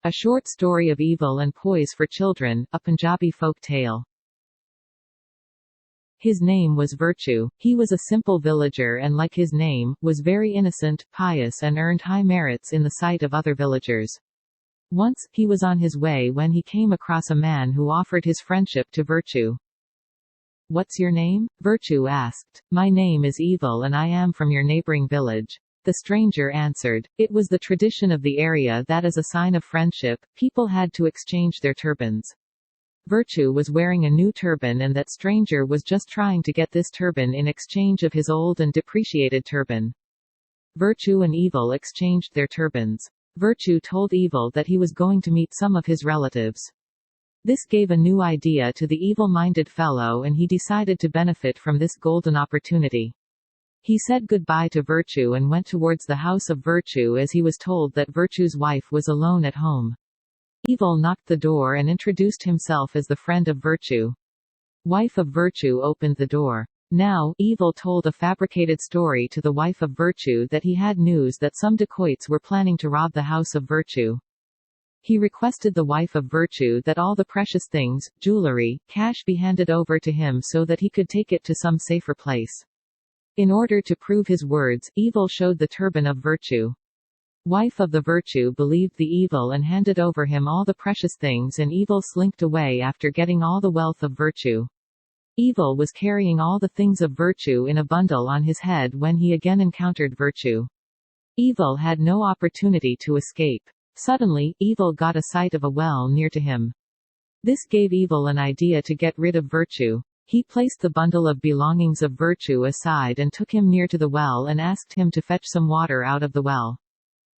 A short story of evil and poise for children, a Punjabi folk tale. His name was Virtue. He was a simple villager and, like his name, was very innocent, pious and earned high merits in the sight of other villagers. Once, he was on his way when he came across a man who offered his friendship to Virtue. "What's your name?" Virtue asked. "My name is Evil and I am from your neighboring village." The stranger answered. It was the tradition of the area that as a sign of friendship, people had to exchange their turbans. Virtue was wearing a new turban and that stranger was just trying to get this turban in exchange of his old and depreciated turban. Virtue and Evil exchanged their turbans. Virtue told Evil that he was going to meet some of his relatives. This gave a new idea to the evil-minded fellow and he decided to benefit from this golden opportunity. He said goodbye to Virtue and went towards the house of Virtue as he was told that Virtue's wife was alone at home. Evil knocked the door and introduced himself as the friend of Virtue. Wife of Virtue opened the door. Now, Evil told a fabricated story to the wife of Virtue that he had news that some dacoits were planning to rob the house of Virtue. He requested the wife of Virtue that all the precious things, jewelry, cash be handed over to him so that he could take it to some safer place. In order to prove his words, Evil showed the turban of Virtue. Wife of the Virtue believed the Evil and handed over him all the precious things and Evil slinked away after getting all the wealth of Virtue. Evil was carrying all the things of Virtue in a bundle on his head when he again encountered Virtue. Evil had no opportunity to escape. Suddenly, Evil got a sight of a well near to him. This gave Evil an idea to get rid of Virtue. He placed the bundle of belongings of Virtue aside and took him near to the well and asked him to fetch some water out of the well.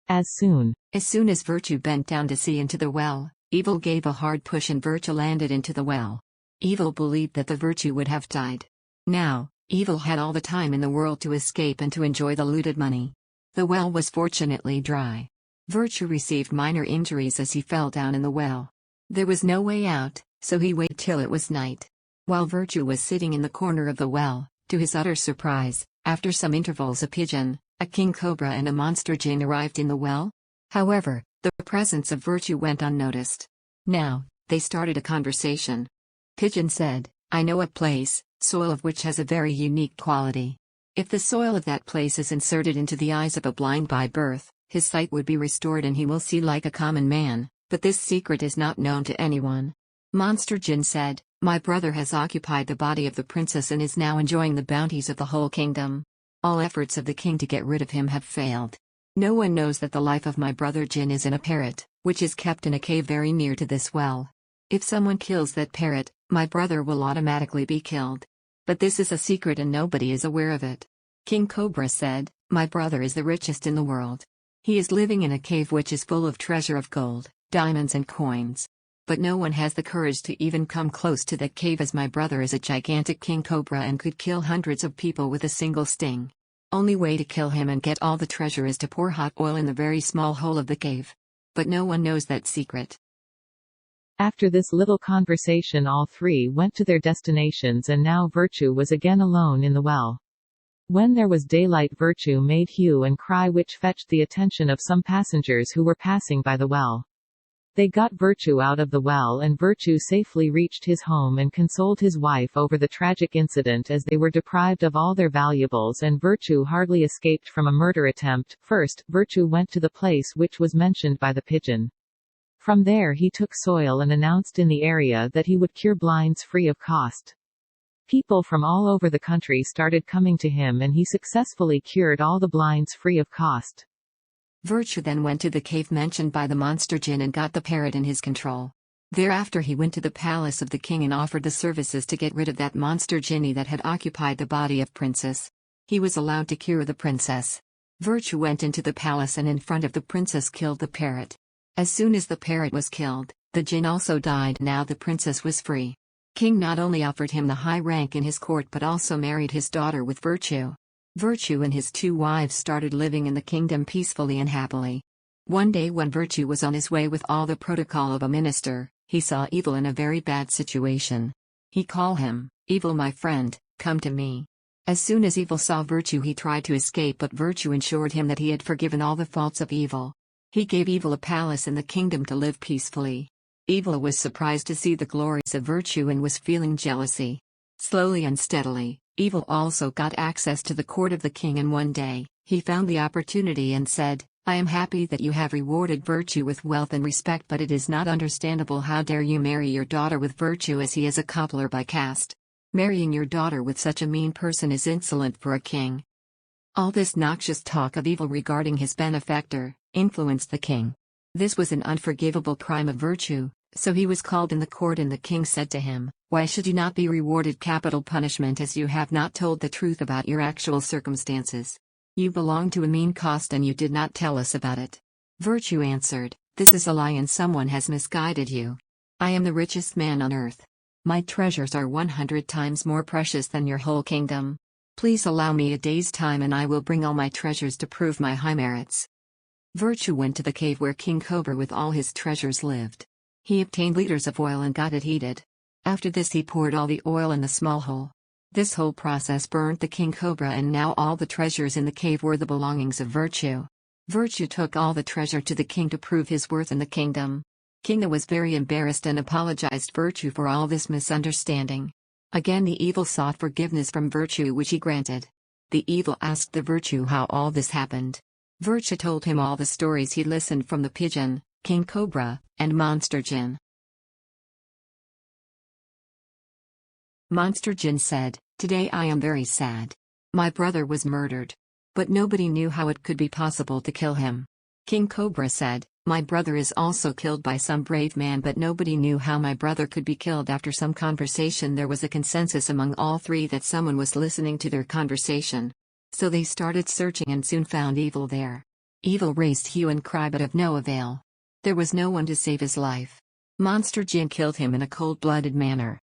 As soon as Virtue bent down to see into the well, Evil gave a hard push and Virtue landed into the well. Evil believed that the Virtue would have died. Now, Evil had all the time in the world to escape and to enjoy the looted money. The well was fortunately dry. Virtue received minor injuries as he fell down in the well. There was no way out, so he waited till it was night. While Virtue was sitting in the corner of the well, to his utter surprise, after some intervals a pigeon, a king cobra and a monster jinn arrived in the well. However, the presence of Virtue went unnoticed. Now, they started a conversation. Pigeon said, "I know a place, soil of which has a very unique quality. If the soil of that place is inserted into the eyes of a blind by birth, his sight would be restored and he will see like a common man, but this secret is not known to anyone." Monster Jinn said, "My brother has occupied the body of the princess and is now enjoying the bounties of the whole kingdom. All efforts of the king to get rid of him have failed. No one knows that the life of my brother Jinn is in a parrot, which is kept in a cave very near to this well. If someone kills that parrot, my brother will automatically be killed. But this is a secret and nobody is aware of it." King Cobra said, "My brother is the richest in the world. He is living in a cave which is full of treasure of gold, diamonds and coins. But no one has the courage to even come close to that cave as my brother is a gigantic king cobra and could kill hundreds of people with a single sting. Only way to kill him and get all the treasure is to pour hot oil in the very small hole of the cave. But no one knows that secret." After this little conversation all three went to their destinations and now Virtue was again alone in the well. When there was daylight Virtue made hue and cry which fetched the attention of some passengers who were passing by the well. They got Virtue out of the well and Virtue safely reached his home and consoled his wife over the tragic incident as they were deprived of all their valuables and Virtue hardly escaped from a murder attempt. First, Virtue went to the place which was mentioned by the pigeon. From there he took soil and announced in the area that he would cure blinds free of cost. People from all over the country started coming to him and he successfully cured all the blinds free of cost. Virtue then went to the cave mentioned by the monster jinn and got the parrot in his control. Thereafter he went to the palace of the king and offered the services to get rid of that monster jinni that had occupied the body of princess. He was allowed to cure the princess. Virtue went into the palace and in front of the princess killed the parrot. As soon as the parrot was killed, the jinn also died. Now the princess was free. King not only offered him the high rank in his court but also married his daughter with Virtue. Virtue and his 2 wives started living in the kingdom peacefully and happily. One day when Virtue was on his way with all the protocol of a minister, he saw Evil in a very bad situation. He called him, "Evil my friend, come to me." As soon as Evil saw Virtue he tried to escape but Virtue assured him that he had forgiven all the faults of Evil. He gave Evil a palace in the kingdom to live peacefully. Evil was surprised to see the glories of virtue and was feeling jealousy. Slowly and steadily, Evil also got access to the court of the king, and one day, he found the opportunity and said, "I am happy that you have rewarded virtue with wealth and respect, but it is not understandable how dare you marry your daughter with virtue, as he is a cobbler by caste. Marrying your daughter with such a mean person is insolent for a king." All this noxious talk of Evil regarding his benefactor influenced the king. This was an unforgivable crime of virtue, so he was called in the court, and the king said to him, "Why should you not be rewarded capital punishment, as you have not told the truth about your actual circumstances? You belong to a mean caste and you did not tell us about it." Virtue answered, "This is a lie and someone has misguided you. I am the richest man on earth. My treasures are 100 times more precious than your whole kingdom. Please allow me a day's time and I will bring all my treasures to prove my high merits." Virtue went to the cave where King Cobra with all his treasures lived. He obtained liters of oil and got it heated. After this he poured all the oil in the small hole. This whole process burnt the King Cobra, and now all the treasures in the cave were the belongings of Virtue. Virtue took all the treasure to the king to prove his worth in the kingdom. King was very embarrassed and apologized Virtue for all this misunderstanding. Again the Evil sought forgiveness from Virtue, which he granted. The Evil asked the Virtue how all this happened. Virtue told him all the stories he listened from the pigeon, King Cobra, and Monster Jinn. Monster Jinn said, "Today I am very sad. My brother was murdered. But nobody knew how it could be possible to kill him." King Cobra said, "My brother is also killed by some brave man, but nobody knew how my brother could be killed." After some conversation there was a consensus among all three that someone was listening to their conversation. So they started searching and soon found Evil there. Evil raised hue and cry, but of no avail. There was no one to save his life. Monster Jinn killed him in a cold-blooded manner.